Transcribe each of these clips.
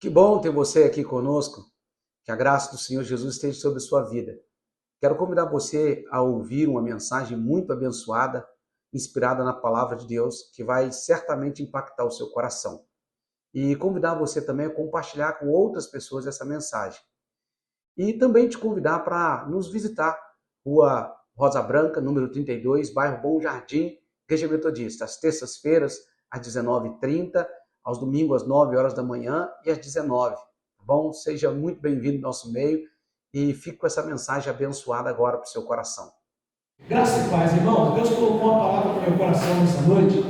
Que bom ter você aqui conosco. Que a graça do Senhor Jesus esteja sobre a sua vida. Quero convidar você a ouvir uma mensagem muito abençoada, inspirada na palavra de Deus, que vai certamente impactar o seu coração. E convidar você também a compartilhar com outras pessoas essa mensagem. E também te convidar para nos visitar, Rua Rosa Branca, número 32, bairro Bom Jardim, Igreja Metodista, às terças-feiras, às 19h30, aos domingos, às 9 horas da manhã e às 19h. Tá bom? Seja muito bem-vindo ao nosso meio e fique com essa mensagem abençoada agora para o seu coração. Graça e paz, irmãos. Deus colocou uma palavra no meu coração nessa noite.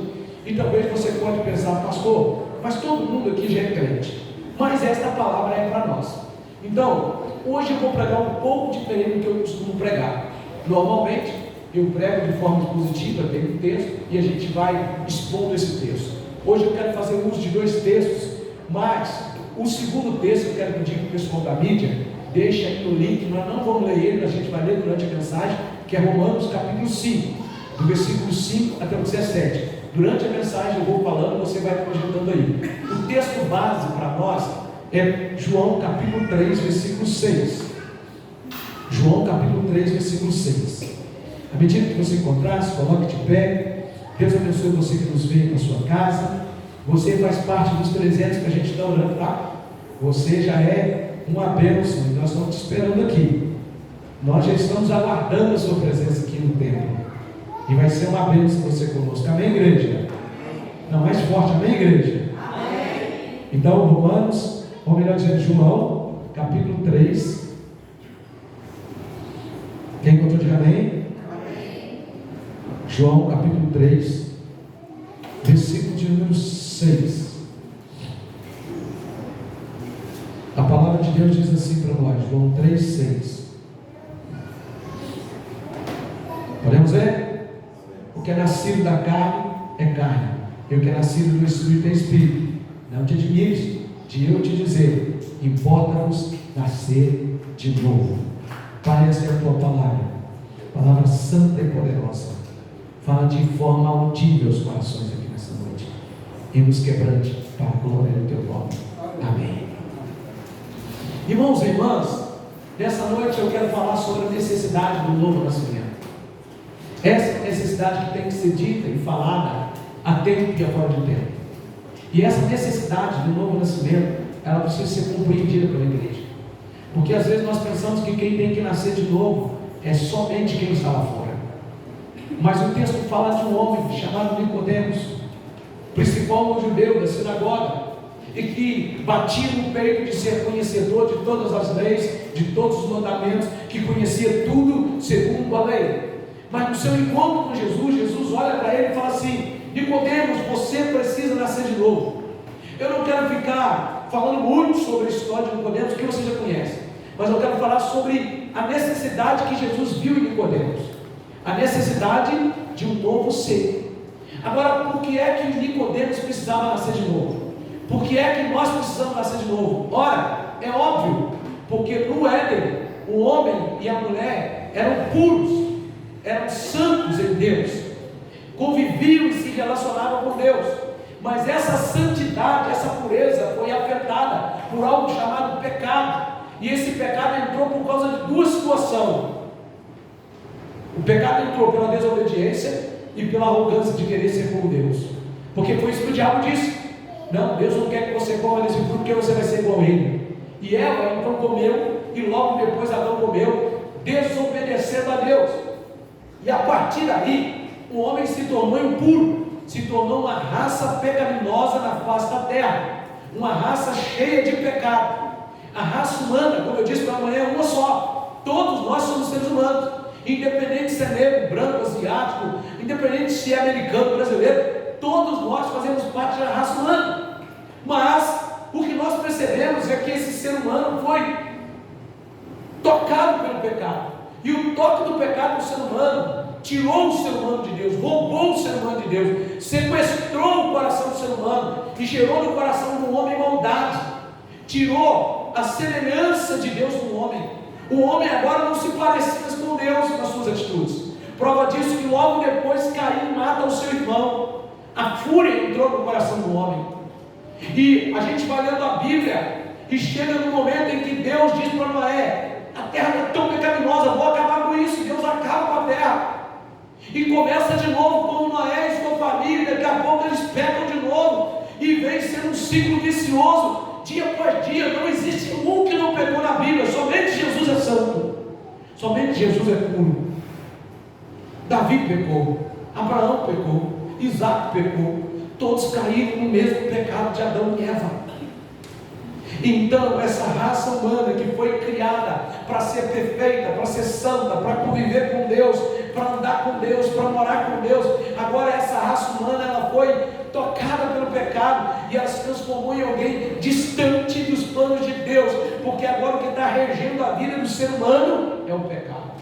E talvez você pode pensar, pastor, mas todo mundo aqui já é crente. Mas esta palavra é para nós. Então, hoje eu vou pregar um pouco diferente do que eu costumo pregar. Normalmente, eu prego de forma expositiva, tem um texto, e a gente vai expondo esse texto. Hoje eu quero fazer uso de 2 textos, mas o segundo texto eu quero pedir para o pessoal da mídia, deixa aí no link, nós não vamos ler ele, a gente vai ler durante a mensagem, que é Romanos capítulo 5, do versículo 5 até o 17. Durante a mensagem eu vou falando, você vai projetando aí. O texto base para nós é João capítulo 3, versículo 6. João capítulo 3, versículo 6. À medida que você encontrar, se coloque de pé. Deus abençoe você que nos vê na sua casa. Você faz parte dos 300 que a gente está orando, tá? Você já é uma bênção e nós estamos te esperando aqui. Nós já estamos aguardando a sua presença aqui no templo. E vai ser uma bênção você conosco. Amém, igreja? Não, mais forte, amém, igreja? Amém. Então, Romanos, ou melhor dizendo, João, capítulo 3. Quem encontrou de amém? João capítulo 3, versículo de número 6. A palavra de Deus diz assim para nós, João 3, 6. Podemos ver? O que é nascido da carne é carne, e o que é nascido do Espírito é Espírito. Não te admires de eu te dizer, importa-vos nascer de novo. Pai, essa é a tua palavra santa e poderosa. Fala de forma audível aos corações aqui nessa noite. E nos quebrante para a glória do teu nome. Amém. Irmãos e irmãs, nessa noite eu quero falar sobre a necessidade do novo nascimento. Essa necessidade que tem que ser dita e falada a tempo e a fora de tempo. E essa necessidade do novo nascimento, ela precisa ser compreendida pela igreja. Porque às vezes nós pensamos que quem tem que nascer de novo é somente quem está lá fora. Mas o texto fala de um homem chamado Nicodemos, principal judeu da sinagoga, e que batia no peito de ser conhecedor de todas as leis, de todos os mandamentos, que conhecia tudo segundo a lei. Mas no seu encontro com Jesus, Jesus olha para ele e fala assim: Nicodemos, você precisa nascer de novo. Eu não quero ficar falando muito sobre a história de Nicodemos, que você já conhece, mas eu quero falar sobre a necessidade que Jesus viu em Nicodemos. A necessidade de um novo ser. Agora, por que é que Nicodemos precisava nascer de novo? Por que é que nós precisamos nascer de novo? Ora, é óbvio, porque no Éden, o homem e a mulher eram puros, eram santos em Deus, conviviam e se relacionavam com Deus, mas essa santidade, essa pureza foi afetada por algo chamado pecado, e esse pecado entrou por causa de 2 situações. O pecado entrou pela desobediência e pela arrogância de querer ser como Deus. Porque foi isso que o diabo disse: não, Deus não quer que você coma desse fruto, porque você vai ser igual a ele. E Eva então comeu, e logo depois Adão comeu, desobedecendo a Deus. E a partir daí, o homem se tornou impuro, se tornou uma raça pecaminosa na face da terra, uma raça cheia de pecado. A raça humana, como eu disse para amanhã, é uma só. Todos nós somos seres humanos. Independente se é negro, branco, asiático, independente se é americano, brasileiro, todos nós fazemos parte da raça humana. Mas o que nós percebemos é que esse ser humano foi tocado pelo pecado, e o toque do pecado no ser humano tirou o ser humano de Deus, roubou o ser humano de Deus, sequestrou o coração do ser humano e gerou no coração do homem maldade, tirou a semelhança de Deus no homem. O homem agora não se parecia com Deus nas suas atitudes. Prova disso que logo depois Caim mata o seu irmão. A fúria entrou no coração do homem. E a gente vai lendo a Bíblia Bíblia. E chega no momento em que Deus diz para Noé: a terra está tão pecaminosa, vou acabar com isso. Deus acaba com a terra. E começa de novo com Noé e sua família. Daqui a pouco eles pecam de novo. E vem sendo um ciclo vicioso. Dia após dia, não existe um que não pecou na Bíblia. Somente Jesus é santo. Somente Jesus é puro. Davi pecou. Abraão pecou. Isaac pecou. Todos caíram no mesmo pecado de Adão e Eva. Então essa raça humana que foi criada para ser perfeita, para ser santa, para conviver com Deus, para andar com Deus, para morar com Deus, agora essa raça humana ela foi tocada pelo pecado e ela se transformou em alguém distante dos planos de Deus, porque agora o que está regendo a vida do ser humano é o pecado.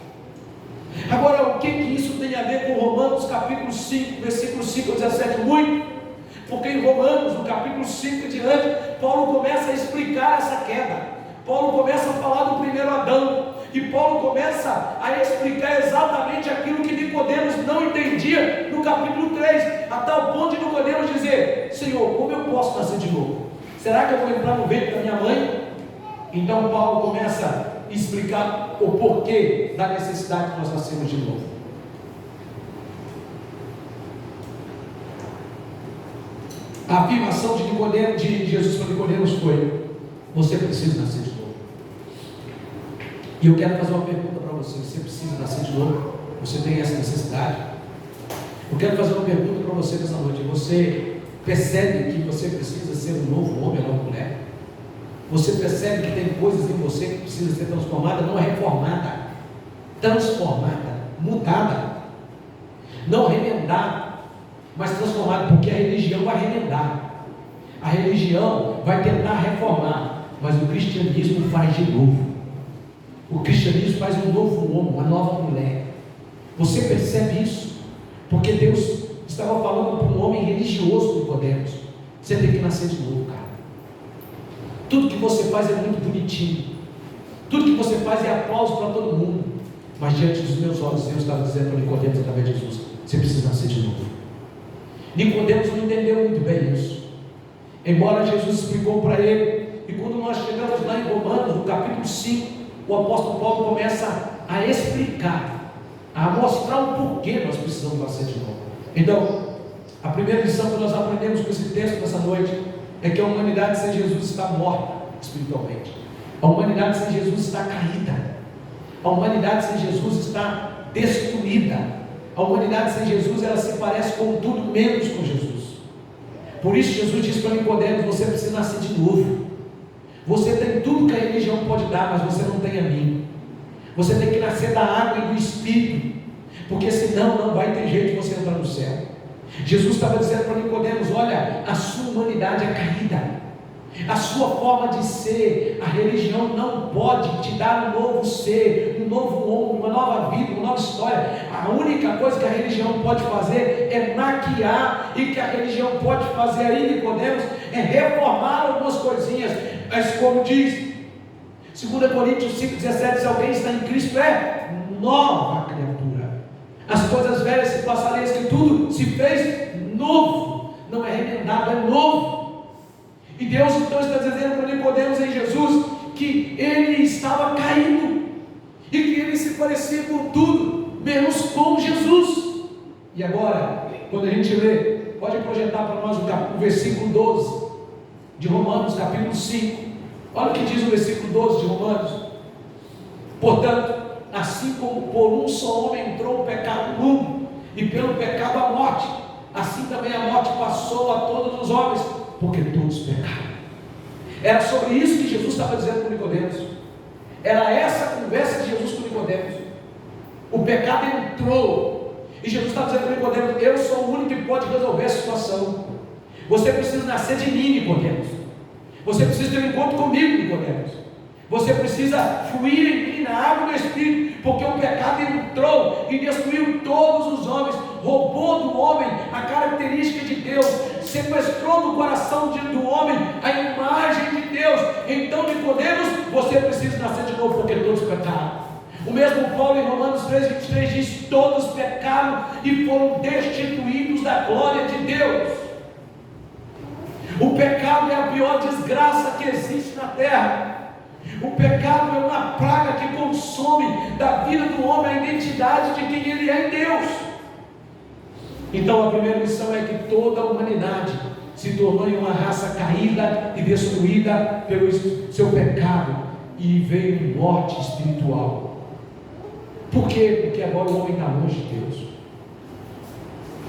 Agora, o que isso tem a ver com Romanos capítulo 5, versículo 5 a 17? Muito. Porque em Romanos, no capítulo 5 e diante, Paulo começa a explicar essa queda. Paulo começa a falar do primeiro Adão. E Paulo começa a explicar exatamente aquilo que Nicodemos não entendia no capítulo 3. A tal ponto de Nicodemos dizer: Senhor, como eu posso nascer de novo? Será que eu vou entrar no ventre da minha mãe? Então Paulo começa a explicar o porquê da necessidade de nós nascermos de novo. A afirmação de Jesus para Nicodemos foi: você precisa nascer de novo. E eu quero fazer uma pergunta para você: você precisa nascer de novo? Você tem essa necessidade? Eu quero fazer uma pergunta para você nessa noite: você percebe que você precisa ser um novo homem ou nova mulher? Você percebe que tem coisas em você que precisa ser transformada? Não reformada, transformada, mudada, não remendada, mas transformada, porque a religião vai remendar, a religião vai tentar reformar, mas o cristianismo faz de novo. O cristianismo faz um novo homem, uma nova mulher. Você percebe isso? Porque Deus estava falando para um homem religioso, Nicodemos: você tem que nascer de novo, cara. Tudo que você faz é muito bonitinho, tudo que você faz é aplauso para todo mundo, mas diante dos meus olhos Deus estava dizendo para Nicodemos através de Jesus: você precisa nascer de novo. Nicodemos não entendeu muito bem isso, embora Jesus explicou para ele. E quando nós chegamos lá em Romanos, no capítulo 5, o apóstolo Paulo começa a explicar, a mostrar o porquê nós precisamos nascer de novo. Então, a primeira lição que nós aprendemos com esse texto nessa noite é que a humanidade sem Jesus está morta espiritualmente. A humanidade sem Jesus está caída. A humanidade sem Jesus está destruída. A humanidade sem Jesus, ela se parece com tudo menos com Jesus. Por isso Jesus diz para Nicodemos: você precisa nascer de novo. Você tem tudo que a religião pode dar, mas você não tem a mim. Você tem que nascer da água e do Espírito, porque senão não vai ter jeito de você entrar no céu. Jesus estava dizendo para Nicodemos: olha, a sua humanidade é caída, a sua forma de ser, a religião não pode te dar um novo ser, um novo homem, uma nova vida, uma nova história. A única coisa que a religião pode fazer é maquiar, e que a religião pode fazer aí, Nicodemos, é reformar algumas coisinhas. Mas como diz 2 Coríntios 5,17, se alguém está em Cristo é nova criatura. As coisas velhas se passaram, eis que tudo se fez novo. Não é remendado, é novo. E Deus então está dizendo para Nicodemos em Jesus que ele estava caído e que ele se parecia com tudo menos com Jesus. E agora, quando a gente lê, pode projetar para nós o versículo 12 de Romanos, capítulo 5. Olha o que diz o versículo 12 de Romanos: portanto, assim como por um só homem entrou o pecado no mundo, e pelo pecado a morte, assim também a morte passou a todos os homens, porque todos pecaram. Era sobre isso que Jesus estava dizendo com Nicodemos. Era essa a conversa de Jesus com Nicodemos. O pecado entrou, e Jesus estava dizendo para Nicodemos: eu sou o único que pode resolver a situação. Você precisa nascer de mim, Nicodemos. Você precisa ter um encontro comigo, Nicodemos. Você precisa fluir em mim na água do Espírito, porque o pecado entrou e destruiu todos os homens, roubou do homem a característica de Deus, sequestrou do coração do homem a imagem de Deus. Então, Nicodemos, você precisa nascer de novo, porque todos pecaram. O mesmo Paulo em Romanos 3,23 diz: todos pecaram e foram destituídos da glória de Deus. O pecado é a pior desgraça que existe na terra. O pecado é uma praga que consome da vida do homem a identidade de quem ele é em Deus. Então a primeira lição é que toda a humanidade se tornou em uma raça caída e destruída pelo seu pecado, e veio morte espiritual. Por quê? Porque agora o homem está longe de Deus.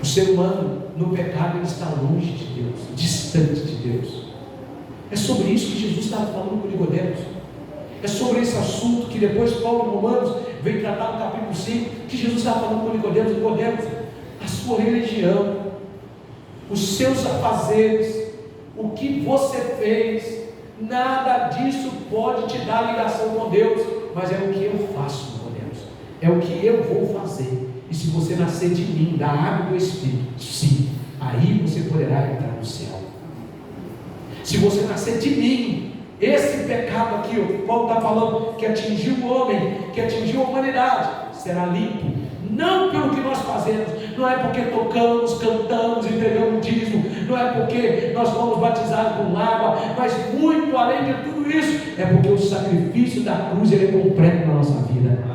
O ser humano no pecado ele está longe de Deus, distante de Deus. É sobre isso que Jesus estava falando com Nicodemos. É sobre esse assunto que depois Paulo em Romanos vem tratar no capítulo 5, que Jesus estava falando com Nicodemos. Nicodemos, a sua religião, os seus afazeres, o que você fez, nada disso pode te dar ligação com Deus, mas é o que eu faço, Nicodemos, é o que eu vou fazer. E se você nascer de mim, da água do Espírito, sim, aí você poderá entrar no céu. Se você nascer de mim, esse pecado aqui, o Paulo está falando, que atingiu o homem, que atingiu a humanidade, será limpo. Não pelo que nós fazemos, não é porque tocamos, cantamos, entregamos dízimo, não é porque nós fomos batizados com água, mas muito além de tudo isso, é porque o sacrifício da cruz ele é completo na nossa vida.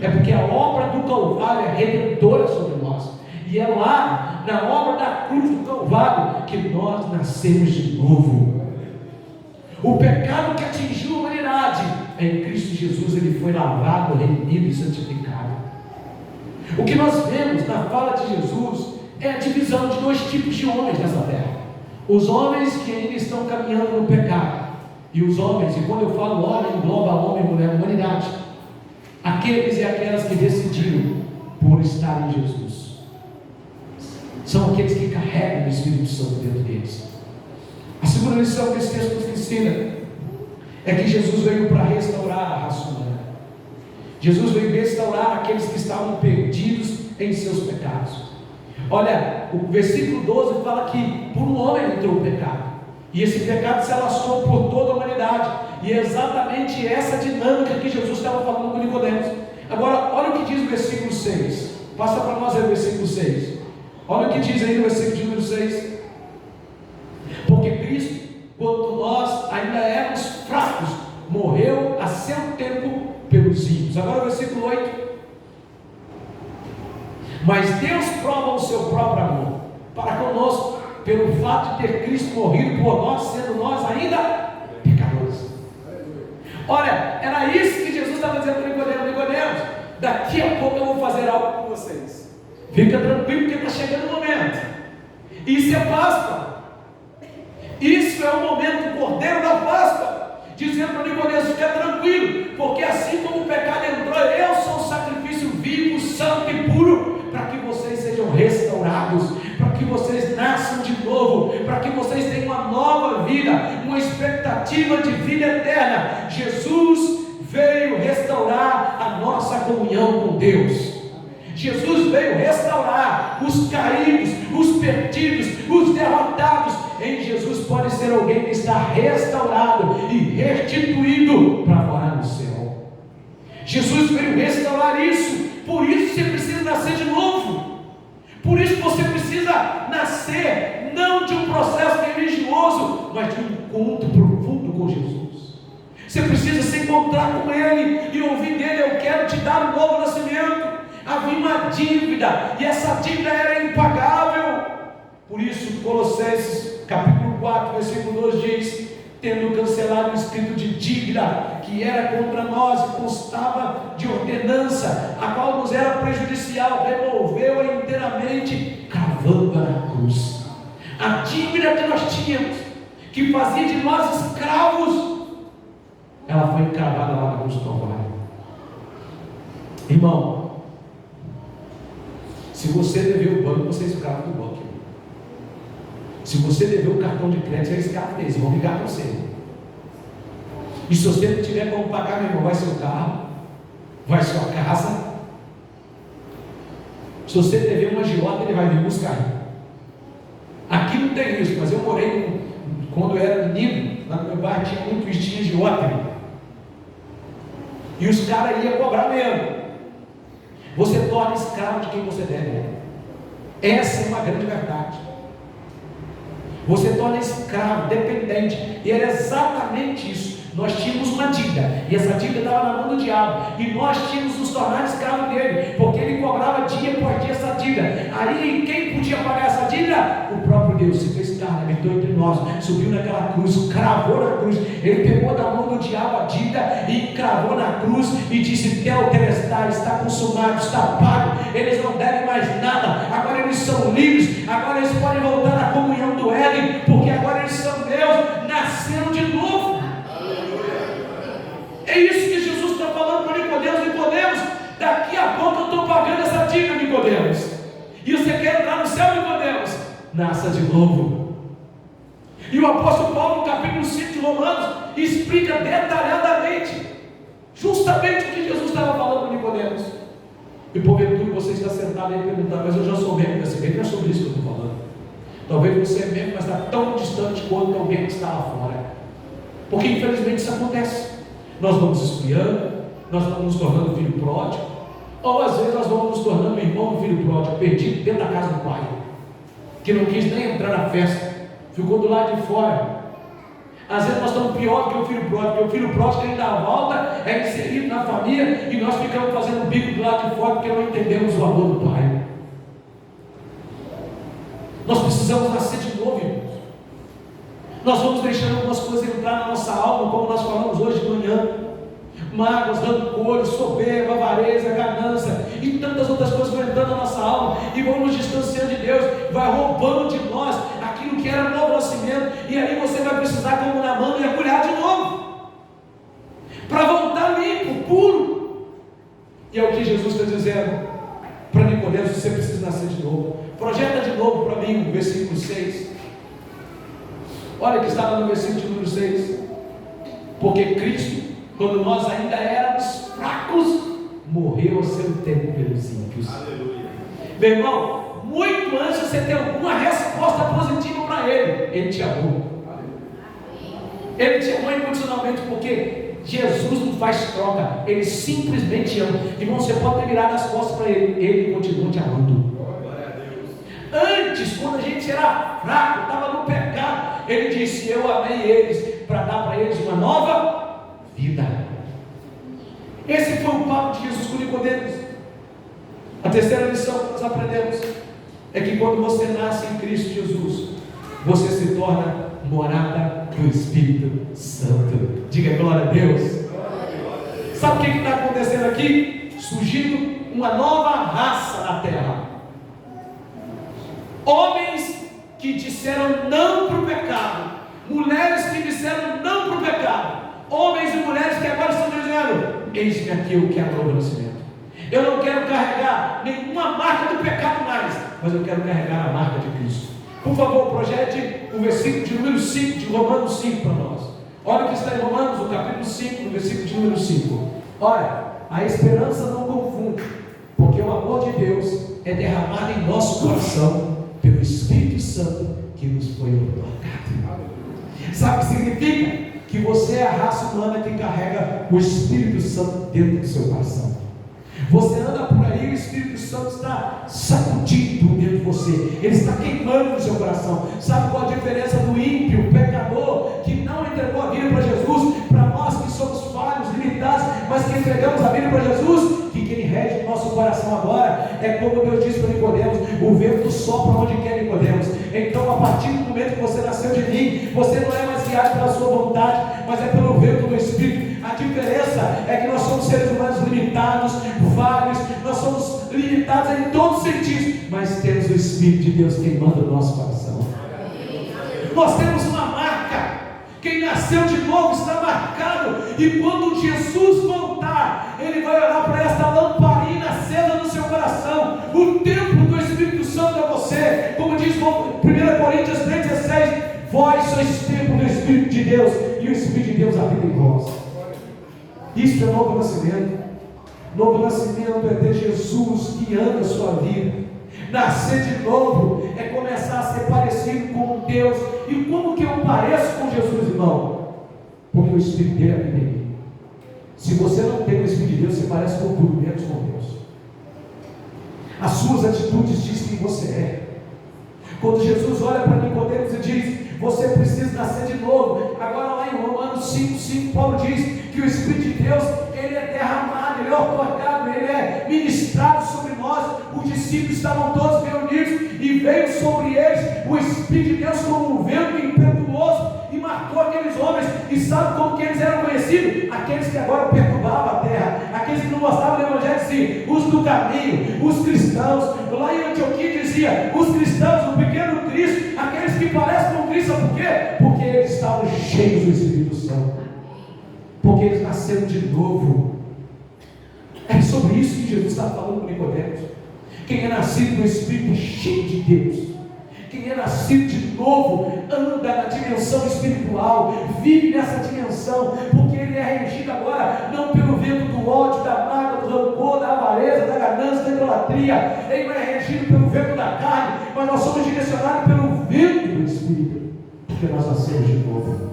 É porque a obra do Calvário é redentora sobre nós, e é lá, na obra da cruz do Calvário, que nós nascemos de novo. O pecado que atingiu a humanidade, em Cristo Jesus ele foi lavado, redimido e santificado. O que nós vemos na fala de Jesus é a divisão de dois tipos de homens nessa terra: os homens que ainda estão caminhando no pecado, e os homens, e quando eu falo homem, engloba homem, mulher, humanidade, aqueles e aquelas que decidiram por estar em Jesus. São aqueles que carregam o Espírito Santo dentro deles. A segunda lição que esse texto nos ensina é que Jesus veio para restaurar a raça humana. Jesus veio restaurar aqueles que estavam perdidos em seus pecados. Olha, o versículo 12 fala que por um homem entrou o pecado, e esse pecado se alastrou por toda a humanidade, e é exatamente essa dinâmica que Jesus estava falando com Nicodemos. Agora, olha o que diz o versículo 6. Passa para nós aí o versículo 6. Olha o que diz aí no versículo de número 6. Porque Cristo, quando nós ainda éramos fracos, morreu a seu tempo pelos ímpios. Agora o versículo 8. Mas Deus prova o seu próprio amor para conosco, pelo fato de ter Cristo morrido por nós, sendo nós ainda pecadores. Olha, era isso que Jesus estava dizendo para Nicodemos: Nicodemos, daqui a pouco eu vou fazer algo com vocês. Fica tranquilo, porque está chegando o momento. Isso é Páscoa. Isso é o momento do Cordeiro da Páscoa, dizendo para Nicodemos: fica tranquilo, porque assim como o pecado entrou, eu sou o sacrifício vivo, santo e puro, para que vocês sejam restaurados, para que vocês nasçam de novo, para que vocês tenham uma nova vida, uma expectativa de vida eterna. Jesus veio restaurar a nossa comunhão com Deus. Jesus veio restaurar os caídos, os perdidos, os derrotados. Em Jesus pode ser alguém que está restaurado e restituído para morar no céu. Jesus veio restaurar isso. Por isso você precisa nascer de novo. Por isso você precisa nascer não de um processo religioso, mas de um encontro profundo com Jesus. Você precisa se encontrar com Ele e ouvir dele: eu quero te dar um novo nascimento. Havia uma dívida, e essa dívida era impagável. Por isso Colossenses capítulo 4 versículo 2 diz: tendo cancelado o escrito de dívida que era contra nós e constava de ordenança, a qual nos era prejudicial, removeu-a inteiramente, cravando-a na cruz. A dívida que nós tínhamos, que fazia de nós escravos, ela foi cravada lá na cruz do Calvário. Irmão, se você deveu o banco, você é escravo do banco. Se você deveu o cartão de crédito, você é escravo deles, vão ligar para você. E se você não tiver como pagar, meu irmão, vai ser o carro, vai ser a casa. Se você dever uma agiota, ele vai vir buscar. Aqui não tem isso, mas eu morei quando eu era menino, lá no meu bairro tinha muito isso, tinha agiota. E os caras iam cobrar mesmo. Você torna escravo de quem você deve. Essa é uma grande verdade. Você torna escravo, dependente. E era exatamente isso. Nós tínhamos uma dívida, e essa dívida estava na mão do diabo, e nós tínhamos nos tornado escravos dele, porque ele cobrava dia por dia essa dívida. Aí quem podia pagar essa dívida? O próprio Deus se fez carne, habitou entre nós, subiu naquela cruz, cravou na cruz. Ele pegou da mão do diabo a dívida e cravou na cruz e disse: Tetelestai, está consumado, está pago. Eles não devem mais nada, agora eles são livres, agora eles podem voltar à comunhão do Éden, porque agora eles são Deus, nasceram de novo. É isso que Jesus está falando para Nicodemos. Nicodemos, daqui a pouco eu estou pagando essa dívida, Nicodemos. E você quer entrar no céu, Nicodemos? Nasça de novo. E o apóstolo Paulo, no capítulo 5 de Romanos, explica detalhadamente justamente o que Jesus estava falando para Nicodemos. E porventura você está sentado aí perguntando: mas eu já sou membro dessa igreja? Não é sobre isso que eu estou falando. Talvez você é membro, mas está tão distante quanto alguém que está lá fora. Porque infelizmente isso acontece. Nós vamos esfriando, nós vamos nos tornando filho pródigo, ou às vezes nós vamos nos tornando irmão do filho pródigo, perdido dentro da casa do pai, que não quis nem entrar na festa, ficou do lado de fora. Às vezes nós estamos pior do que o filho pródigo, porque o filho pródigo ele dá a volta, é inserido na família, e nós ficamos fazendo bico do lado de fora, porque não entendemos o amor do pai. Nós precisamos nascer de novo, irmãos. Nós vamos deixando algumas coisas entrar na nossa alma, como nós falamos hoje de manhã: mágoas, rancores, soberba, avareza, ganância e tantas outras coisas vão entrando na nossa alma e vão nos distanciando de Deus, vai roubando de nós aquilo que era novo nascimento, e aí você vai precisar, como na mão, mergulhar de novo para voltar limpo, puro. E é o que Jesus está dizendo para Nicodemos: você precisa nascer de novo. Projeta de novo para mim o versículo 6. Olha que está lá no versículo número 6. Porque Cristo, quando nós ainda éramos fracos, morreu ao seu tempo pelos ímpios. Aleluia. Meu irmão, muito antes de você ter alguma resposta positiva para Ele te amou. Ele te amou incondicionalmente, porque Jesus não faz troca, Ele simplesmente ama. Irmão, você pode ter virado as costas para Ele continua te amando. Antes, quando a gente era fraco, estava no pecado, Ele disse: eu amei eles, para dar para eles uma nova vida. Esse foi o papo de Jesus com Nicodemos. A terceira lição que nós aprendemos é que quando você nasce em Cristo Jesus, você se torna morada do Espírito Santo. Diga glória a Deus. Sabe o que está acontecendo aqui? Surgindo uma nova raça na terra. Homens que disseram não para o pecado, mulheres que disseram não para o pecado, homens e mulheres que agora estão dizendo: eis-me aqui, eu quero novo nascimento. Eu não quero carregar nenhuma marca do pecado mais, mas eu quero carregar a marca de Cristo. Por favor, projete o versículo de número 5 de Romanos 5 para nós. Olha o que está em Romanos, no capítulo 5, no versículo de número 5. Olha, a esperança não confunde, porque o amor de Deus é derramado em nosso coração pelo Espírito Santo que nos foi otorgado. Sabe o que significa? Que você é a raça humana que carrega o Espírito Santo dentro do seu coração. Você anda por aí, o Espírito Santo está sacudindo dentro de você, ele está queimando no seu coração. Sabe qual a diferença do ímpio, o pecador, que não entregou a vida para Jesus, para nós que somos falhos, limitados, mas que entregamos a vida para Jesus? Que quem rege o nosso coração agora é como Deus disse para Nicodemos: o vento sopra onde quer, Nicodemos. Então, a partir do momento que você nasceu de mim, você não é mais guiado pela sua vontade, mas é pelo vento do Espírito. A diferença é que nós somos seres humanos limitados, falhos, nós somos limitados em todos os sentidos, mas temos o Espírito de Deus queimando o nosso coração. Nós temos uma marca. Quem nasceu de novo está marcado, e quando Jesus voltar, Ele vai olhar para esta lamparina acesa no seu coração. O templo do Espírito Santo é você, como diz 1 Coríntios 3,16: vós sois templo do Espírito de Deus, e o Espírito de Deus habita em vós. Isso é novo nascimento. Novo nascimento é ter Jesus guiando a sua vida. Nascer de novo é começar a ser parecido com Deus. E como que eu pareço com Jesus, irmão? Porque o Espírito dele habita em mim. Se você não tem o Espírito de Deus, você parece com tudo menos com Deus. As suas atitudes dizem quem você é. Quando Jesus olha para Nicodemos e diz: você precisa nascer de novo. Agora lá em Romanos 5:5, Paulo diz que o Espírito de Deus, ele é derramado, ele é otorgado, ele é ministrado sobre nós. Os discípulos estavam todos reunidos e veio sobre eles o Espírito de Deus como um vento impetuoso e marcou aqueles homens. E sabe como que eles eram conhecidos? Aqueles que agora perturbavam a terra, aqueles que não gostavam do Evangelho, sim, os do caminho, os cristãos. Lá em Antioquia dizia: os cristãos, o pequeno Cristo, aqueles que parecem com Cristo. Sabe por quê? Porque eles estavam cheios do Espírito Santo, porque eles nasceram de novo. É sobre isso que Jesus está falando com Nicodemos. Quem é nascido do Espírito é cheio de Deus. Quem é nascido de novo anda na dimensão espiritual, vive nessa dimensão, porque ele é regido agora não pelo vento do ódio, da mágoa, do rancor, da avareza, da ganância, da idolatria. Ele não é regido pelo vento da carne, mas nós somos direcionados pelo vento do Espírito, porque nós nascemos de novo.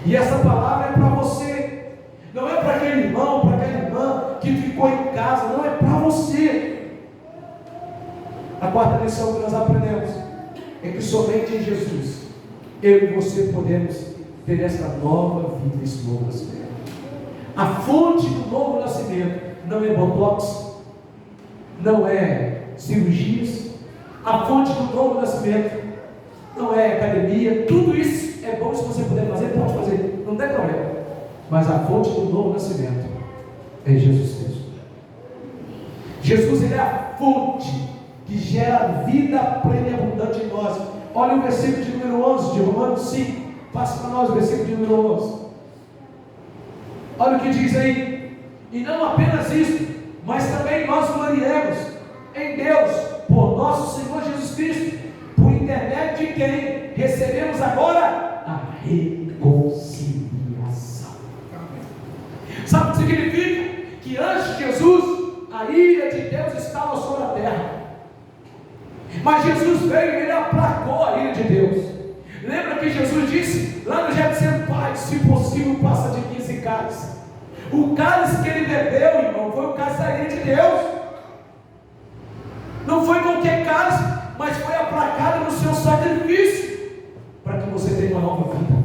E essa palavra é para você, não é para aquele irmão, para aquela irmã que ficou em casa, não, é para você. A quarta lição que nós aprendemos é que somente em Jesus eu e você podemos ter essa nova vida, esse novo nascimento. A fonte do novo nascimento não é botox, não é cirurgias. A fonte do novo nascimento não é academia. Tudo isso é bom, se você puder fazer, pode fazer, não tem problema. Mas a fonte do novo nascimento é Jesus Cristo. Jesus, ele é a fonte que gera vida plena e abundante em nós. Olha o versículo de número 11 de Romanos 5. Passa para nós o versículo de número 11. Olha o que diz aí: e não apenas isso, mas também nós gloriamos em Deus por nosso Senhor Jesus Cristo, por intermédio de quem recebemos agora a reconciliação. Sabe o que significa? Que antes de Jesus a ira de Deus estava sobre a terra, mas Jesus veio e ele aplacou a ira de Deus. Lembra que Jesus disse lá no Getsemane: Pai, se possível, passa de mim esse cálice. O cálice que ele bebeu, irmão, foi o cálice da ira de Deus. Não foi qualquer cálice, mas foi aplacado no seu sacrifício, para que você tenha uma nova vida.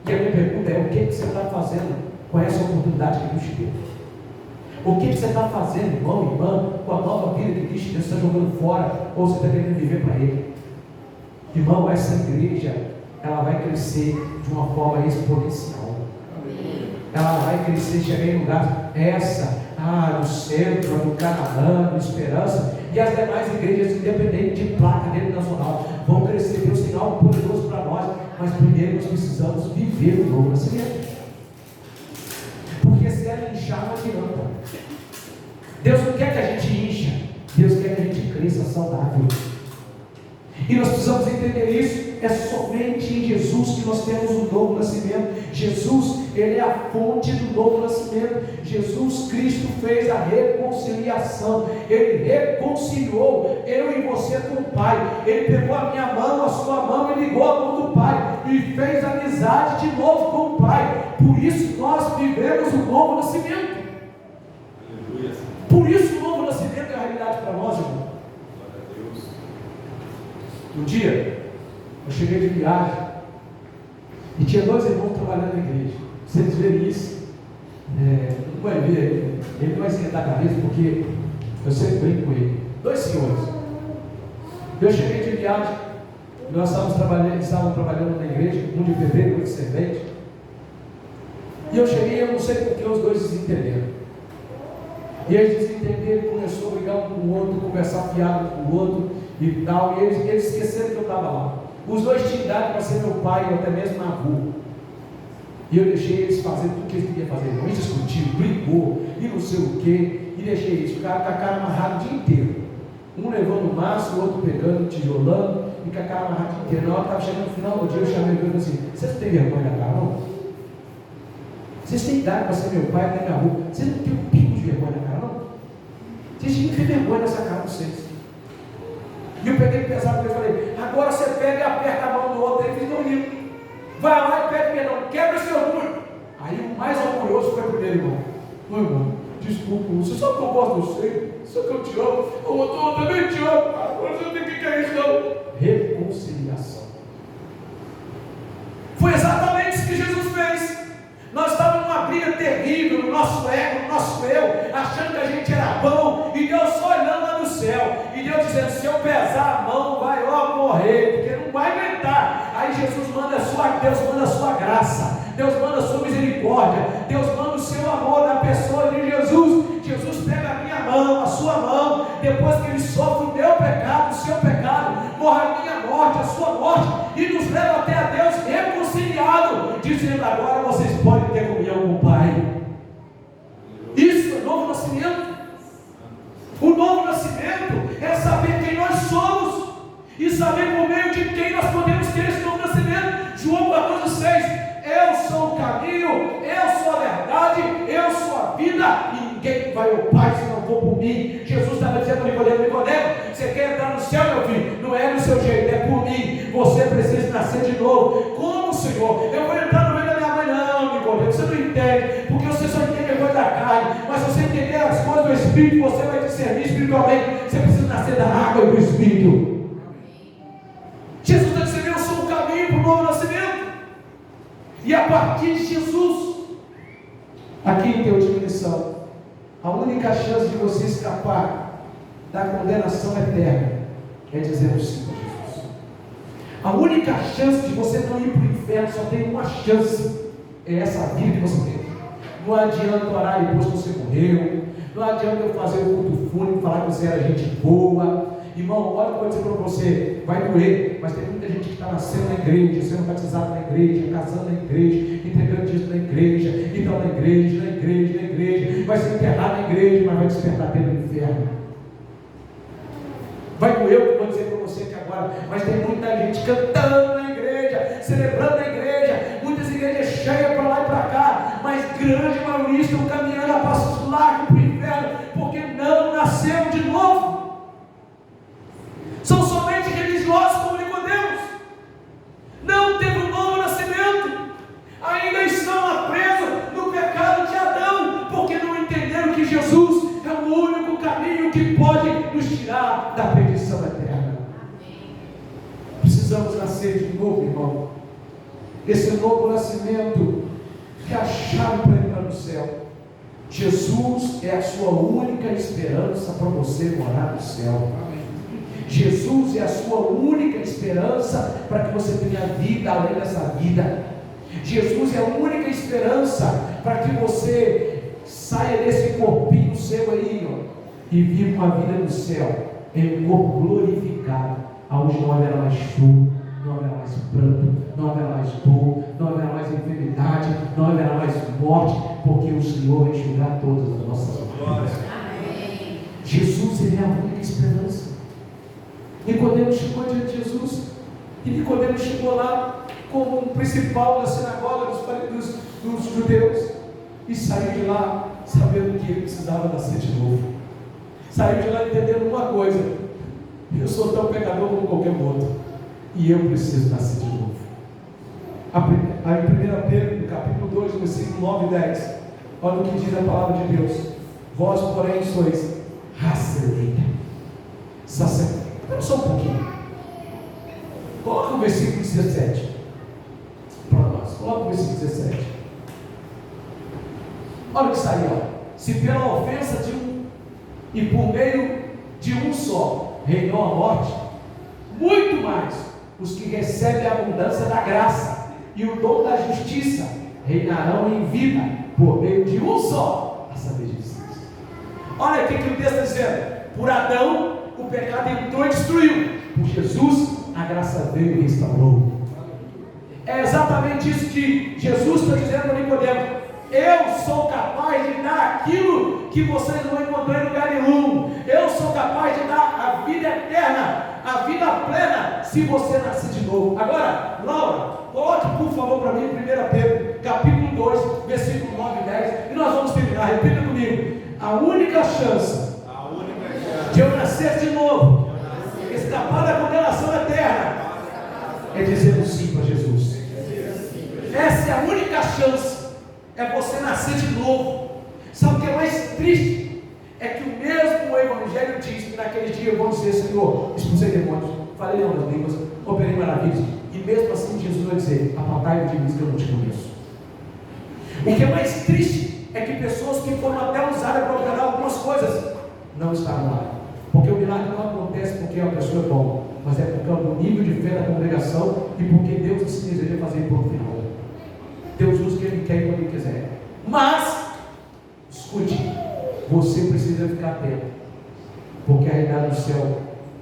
E a minha pergunta é: o que você está fazendo com essa oportunidade que Deus te deu? O que você está fazendo, irmão, irmã, com a nova vida que Cristo Deus está jogando fora, ou você está querendo viver para Ele? Irmão, essa igreja, ela vai crescer de uma forma exponencial. Ela vai crescer, chegar em lugares, no centro, no Canaã, no Esperança, e as demais igrejas, independente de placa dentro nacional, vão crescer. Deus tem algo poderoso para nós, mas primeiro nós precisamos viver o novo nascimento. Porque se ela inchar, não adianta. Deus não quer que a gente incha, Deus quer que a gente cresça saudável. E nós precisamos entender isso. É somente em Jesus que nós temos um novo nascimento. Jesus, ele é a fonte do novo nascimento. Jesus Cristo fez a reconciliação. Ele reconciliou eu e você com o Pai. Ele pegou a minha mão, a sua mão, e ligou a mão do Pai e fez amizade de novo com o Pai. Por isso nós vivemos o novo nascimento. Por isso o novo nascimento é a realidade para nós, irmão. Um dia eu cheguei de viagem e tinha 2 irmãos trabalhando na igreja. Se eles verem isso, não vai ver, ele não vai esquentar a cabeça, porque eu sempre brinco com ele. 2 senhores. Eu cheguei de viagem, nós estávamos trabalhando na igreja, um de pedreiro, outro de servente. E eu cheguei, eu não sei porque os dois se entenderam. E eles desentenderam, começou a brigar um com o outro, conversar piada um com o outro e tal. E eles esqueceram que eu estava lá. Os dois tinham idade para ser meu pai ou até mesmo avô. E eu deixei eles fazer tudo o que eles queriam fazer. Eles discutiram, brigou e não sei o que. E deixei eles ficaram com a cara amarrada o dia inteiro. Um levando o maço, o outro pegando, tijolando e com a cara amarrada o dia inteiro. Na hora que estava chegando no final do dia, eu chamei ele e falei assim: vocês não têm vergonha na cara, não? Vocês têm idade para ser meu pai até minha rua. Vocês não têm um pingo de vergonha na cara, não? Vocês tinham que ter vergonha nessa cara de vocês. E eu peguei pesado e falei: agora você pega e aperta a mão do outro. Ele fez: não ligo. Vai lá e pede perdão, quebra esse orgulho. Aí o mais orgulhoso foi o primeiro irmão. Ô irmão, desculpa, você sabe que eu gosto de você, sabe que eu te amo, eu também te amo, cara. pastor, você não tem que é isso não. Reconciliação. Foi exatamente isso que Jesus fez. Nós estávamos numa briga terrível, no nosso ego, no nosso eu, achando que a gente era bom, e Deus só olhando lá no céu, e Deus dizendo, se eu pesar a mão, vai morrer, porque não vai aguentar. Aí Deus manda a sua graça, Deus manda a sua misericórdia, Deus manda o seu amor na pessoa de Jesus. Jesus pega a minha mão, a sua mão, depois que ele sofre o meu pecado, o seu pecado, morre a minha morte, a sua morte, e nos leva até a Deus reconciliado, dizendo, agora vocês podem ter comunhão com o Pai. Isso é novo nascimento. O novo nascimento é saber quem nós somos e saber por meio de quem nós podemos ter esse novo nascimento. João 14,6: eu sou o caminho, eu sou a verdade, eu sou a vida, e ninguém vai ao Pai se não for por mim. Jesus estava dizendo a Nicodemo, você quer entrar no céu, meu filho? Não é do seu jeito, é por mim. Você precisa nascer de novo. Como, Senhor? Eu vou entrar no meio da minha mãe? Não, Nicodemo, você não entende, porque você só entende a coisa da carne, mas se você entender as coisas do Espírito, você vai discernir espiritualmente. Você precisa nascer da água e do Espírito. Jesus está dizendo, eu sou o caminho para o novo nascimento. E a partir de Jesus, aqui em última lição, a única chance de você escapar da condenação eterna é dizer o sim a Jesus. A única chance de você não ir para o inferno, só tem uma chance, é essa vida que você tem. Não adianta orar depois que você morreu, não adianta eu fazer o culto fúnebre, falar que você era gente boa. Irmão, olha o que eu vou dizer para você, vai doer, mas tem muita gente que está nascendo na igreja, sendo batizado na igreja, casando na igreja, entregando dízimo na igreja, então na igreja, vai ser enterrado na igreja, mas vai despertar pelo inferno. Vai doer o que eu vou dizer para você aqui agora, mas tem muita gente cantando na igreja, celebrando na igreja, muitas igrejas cheias para lá e para cá, mas grande maioria estão caminhando a passos largos para o inferno, porque não nasceram de novo. São somente religiosos como Nicodemos. Não teve um novo nascimento. Ainda estão presos no pecado de Adão, porque não entenderam que Jesus é o único caminho que pode nos tirar da perdição eterna. Precisamos nascer de novo, irmão. Esse novo nascimento é a chave para entrar no céu. Jesus é a sua única esperança para você morar no céu. Jesus é a sua única esperança para que você tenha vida além dessa vida. Jesus é a única esperança para que você saia desse corpinho seu aí, e viva uma vida no céu, em um corpo glorificado, onde não haverá mais choro, não haverá mais pranto, não haverá mais dor, não haverá mais enfermidade, não haverá mais morte, porque o Senhor vai enxugar todas as nossas lágrimas. Jesus, Ele é a única esperança. Nicodemo chegou diante de Jesus, e Nicodemo chegou lá como um principal da sinagoga dos judeus, e saiu de lá sabendo que ele precisava nascer de novo. Saiu de lá entendendo uma coisa: eu sou tão pecador como qualquer outro, e eu preciso nascer de novo. Aí 1 Pedro, no capítulo 2, versículo 9 e 10, olha o que diz a palavra de Deus: vós, porém, sois raça eleita, sacerdote. Espera só um pouquinho. Coloca o versículo 17 para nós. Coloca o versículo 17. Olha o que saiu. Se pela ofensa de um e por meio de um só reinou a morte, muito mais os que recebem a abundância da graça e o dom da justiça reinarão em vida por meio de um só, a saber, Jesus. Olha aqui que o texto está dizendo: por Adão o pecado entrou e destruiu, por Jesus a graça veio e restaurou. É exatamente isso que Jesus está dizendo para Nicodemo: eu sou capaz de dar aquilo que vocês não vão encontrar em lugar nenhum. Eu sou capaz de dar a vida eterna, a vida plena, se você nascer de novo. Agora, Laura, coloque por favor para mim 1 Pedro, capítulo 2, versículo 9 e 10, e nós vamos terminar. Repita comigo: a única chance de eu nascer de novo, escapar da condenação eterna, é dizer sim para Jesus. Essa é a única chance, é você nascer de novo. Sabe o que é mais triste? É que o mesmo Evangelho diz que naquele naqueles dias vão dizer: Senhor, expulsei demônios, falei novas línguas, operei maravilhas. E mesmo assim Jesus vai dizer: apartai-vos de mim, que eu não te conheço. O que é mais triste é que pessoas que foram até usadas para operar algumas coisas não estavam lá. Porque o milagre não acontece porque a pessoa é boa, mas é por causa do nível de fé da congregação e porque Deus se deseja fazer por final. Deus usa o que Ele quer e quando Ele quiser. Mas, escute, você precisa ficar atento, porque a realidade do céu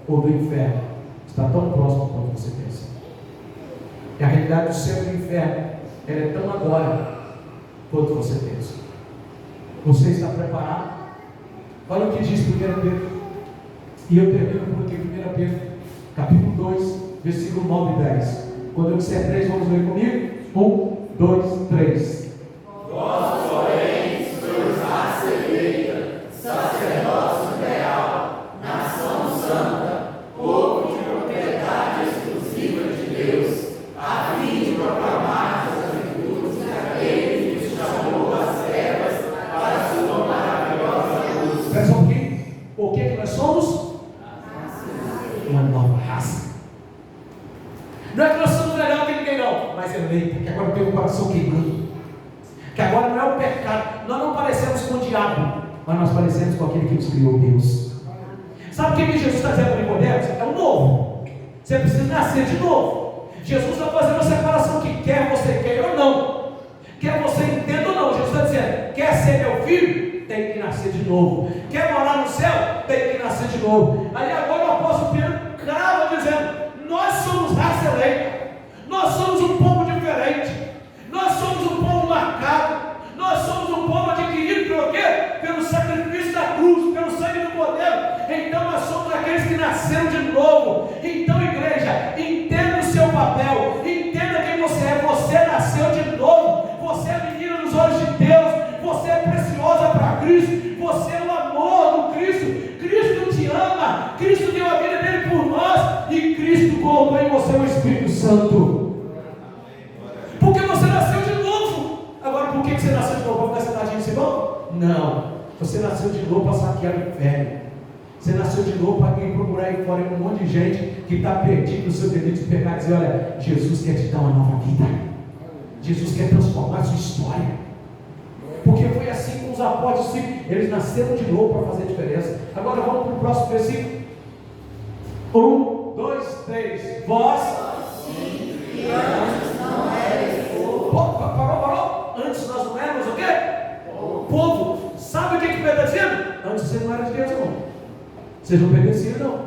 ou do inferno está tão próximo quanto você pensa. E a realidade do céu e do inferno, ela é tão agora quanto você pensa. Você está preparado? Olha o que diz 1 Pedro. E eu termino por aqui, 1 Pedro, capítulo 2, versículo 9 e 10. Quando eu disser 3, vamos ler comigo? 1, 2, 3. Vós, porém, sois raça eleita, sacerdócio real, nação santa, povo de propriedade exclusiva de Deus, a fim de proclamar as virtudes daquele que te chamou das trevas para a sua maravilhosa luz. Presta um pouquinho. O que é que nós somos? Uma nova raça. Não é que nós somos melhor que ninguém não, mas eleita, que agora tem o coração queimando, que agora não é o pecado. Nós não parecemos com o diabo, mas nós parecemos com aquele que nos criou, Deus. Sabe o que Jesus está dizendo para Nicodemos? É o novo. Você precisa nascer de novo. Jesus está fazendo uma separação que quer você queira ou não, quer você entenda ou não. Jesus está dizendo: quer ser meu filho? Tem que nascer de novo. Quer morar no céu? Tem que nascer de novo. Aí agora o apóstolo Pedro crava dizendo: nós somos raça eleita, nós somos um povo diferente, nós somos um povo marcado, nós somos um povo adquirido pelo quê? Pelo sacrifício da cruz, pelo sangue do Cordeiro. Então nós somos aqueles que nasceram de novo. Então, igreja, entenda o seu papel, entenda quem você é. Você nasceu de novo, você é menina nos olhos de Deus, você é preciosa para Cristo, você é o amor do Cristo. Cristo te ama, Cristo deu a vida dele por nós e Cristo colocou em você o Espírito Santo. Porque você nasceu de novo. Agora, por que você nasceu de novo? Para ficar sentadinho nesse banco? Não, você nasceu de novo para saquear o inferno. Você nasceu de novo para ir procurar aí fora um monte de gente que está perdido nos seus delitos e pecados e dizer: olha, Jesus quer te dar uma nova vida, Jesus quer transformar a sua história. Porque foi assim com os apóstolos, eles nasceram de novo para fazer a diferença. Agora vamos para o próximo versículo. 1, 2, 3. Vós, Sim, que antes não eres povo. Parou. Antes nós não éramos o quê? Povo. Sabe o que Pedro está dizendo? Antes vocês não eram de Deus, não. Vocês não pertenciam, não.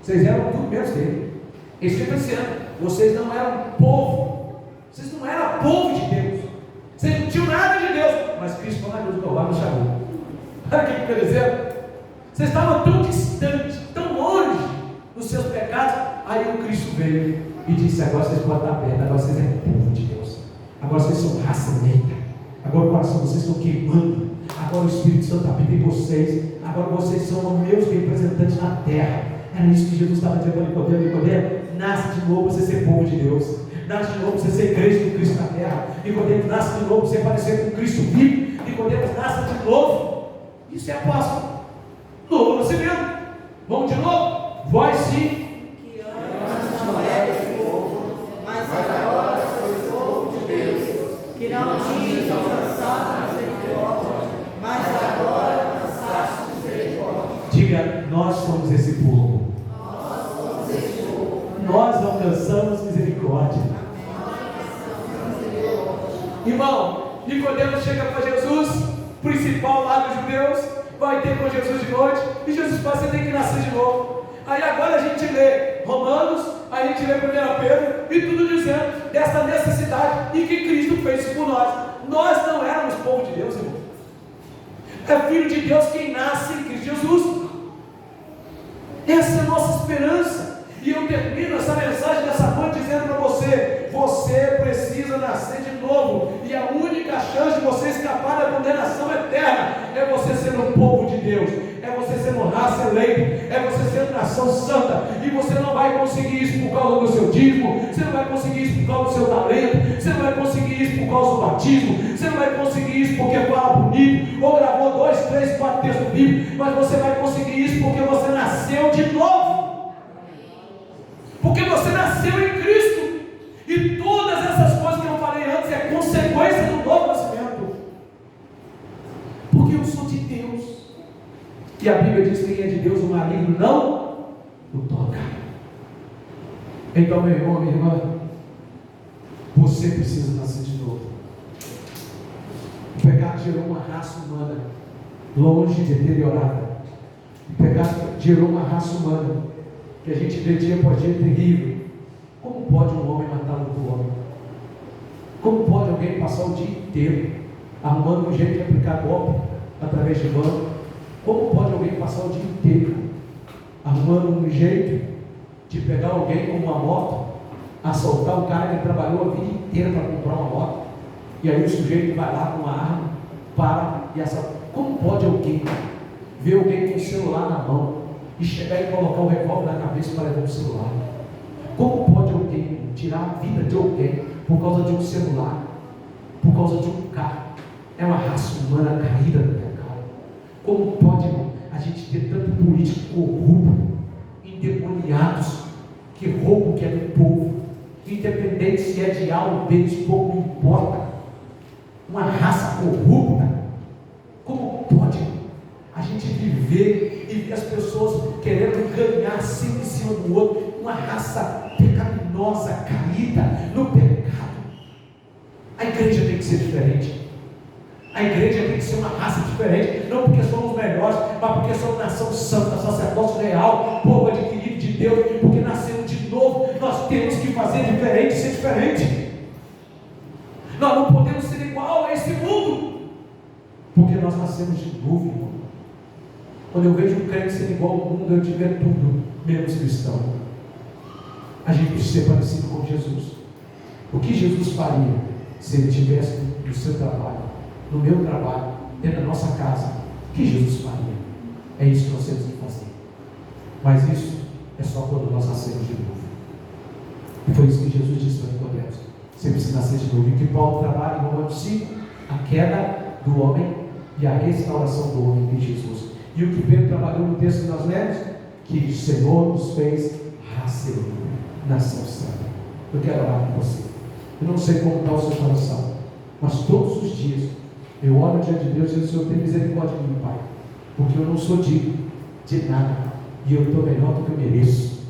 Vocês eram tudo menos dele. Isso que está dizendo: vocês não eram povo. Vocês não eram povo de Deus. Vocês não tinham nada de Deus. Mas Cristo foi na cruz do Calvário e nos chamou. Olha o que ele está dizendo. Vocês estavam tão distantes, tão longe dos seus pecados. Aí o Cristo veio e disse: agora vocês podem estar perto, agora vocês é povo de Deus. Agora vocês são raça eleita. Agora o coração de vocês estão queimando. Agora o Espírito Santo habita em vocês. Agora vocês são meus representantes na terra. Era isso que Jesus estava dizendo para Nicodemo. Nasce de novo você ser povo de Deus. Nasce de novo você ser crente do Cristo na terra. Nicodemo nasce de novo você parecer com Cristo vivo. Nicodemo nasce de novo. Isso é a Páscoa. Novo nascimento. Vamos de novo? Vós sim. Que antes não eres povo, mas agora sois povo de Deus. Que não tinhas alcançado misericórdia, mas agora alcançaste misericórdia. Diga: nós somos esse povo. Nós somos esse povo. Nós alcançamos misericórdia. Irmão, Nicodemo chega para Jesus, principal lá dos judeus, vai ter com Jesus de noite, e Jesus fala: você tem que nascer de novo. Aí agora a gente lê Romanos, a gente lê 1 Pedro, e tudo dizendo dessa necessidade e que Cristo fez isso por nós. Nós não éramos povo de Deus, irmão. É filho de Deus quem nasce em Cristo Jesus. Essa é a nossa esperança. E eu termino essa mensagem dessa noite dizendo para você: você precisa nascer de novo. E a única chance de você escapar da condenação eterna é você ser um povo de Deus, é você ser uma raça eleita, é você ser uma nação santa. E você não vai conseguir isso por causa do seu dízimo, você não vai conseguir isso por causa do seu talento, você não vai conseguir isso por causa do batismo, você não vai conseguir isso porque fala bonito ou gravou 2, 3, 4 textos bíblicos, mas você vai conseguir isso porque você nasceu E a Bíblia diz que quem é de Deus, o maligno não o toca. Então, meu irmão, minha irmã, você precisa nascer de novo. O pecado gerou uma raça humana longe de deteriorada. O pecado gerou uma raça humana que a gente vê dia após dia terrível. Como pode um homem matar outro homem? Como pode alguém passar o dia inteiro arrumando um jeito de aplicar golpe através de banco? Como pode alguém passar o dia inteiro arrumando um jeito de pegar alguém com uma moto, assaltar um cara que trabalhou a vida inteira para comprar uma moto, e aí o sujeito vai lá com uma arma, para e assalta? Como pode alguém ver alguém com o celular na mão e chegar e colocar o revólver na cabeça para levar o celular? Como pode alguém tirar a vida de alguém por causa de um celular, por causa de um carro? É uma raça humana caída no pecado. Como pode a gente ter tanto político corrupto, endemoniados, que roubam o que é do povo, independente se é de A ou B, isso pouco não importa. Uma raça corrupta. Como pode a gente viver e ver as pessoas querendo ganhar sempre em cima do outro? Uma raça pecaminosa, caída no pecado. A igreja tem que ser diferente. A igreja tem que ser uma raça diferente, não porque somos melhores, mas porque somos nação santa, sacerdócio real, povo adquirido de Deus, porque nascemos de novo. Nós temos que fazer diferente, ser diferente. Nós não podemos ser igual a esse mundo, porque nós nascemos de novo, irmão. Quando eu vejo um crente ser igual ao mundo, eu digo é tudo menos cristão. A gente precisa ser parecido com Jesus. O que Jesus faria se ele estivesse no seu trabalho, no meu trabalho, dentro da nossa casa? O que Jesus faria? É isso que nós temos que fazer. Mas isso é só quando nós nascemos de novo. E foi isso que Jesus disse para Nicodemos: você precisa nascer de novo. E que Paulo trabalha em Romanos 5, a queda do homem e a restauração do homem em Jesus. E o que Pedro trabalhou no texto que nós lemos, que o Senhor nos fez raça eleita, nação santa. Eu quero orar com você. Eu não sei como está o seu coração, mas todos os dias eu oro diante de Deus e digo: Senhor, tem misericórdia de mim, Pai, porque eu não sou digno de nada, e eu estou melhor do que eu mereço.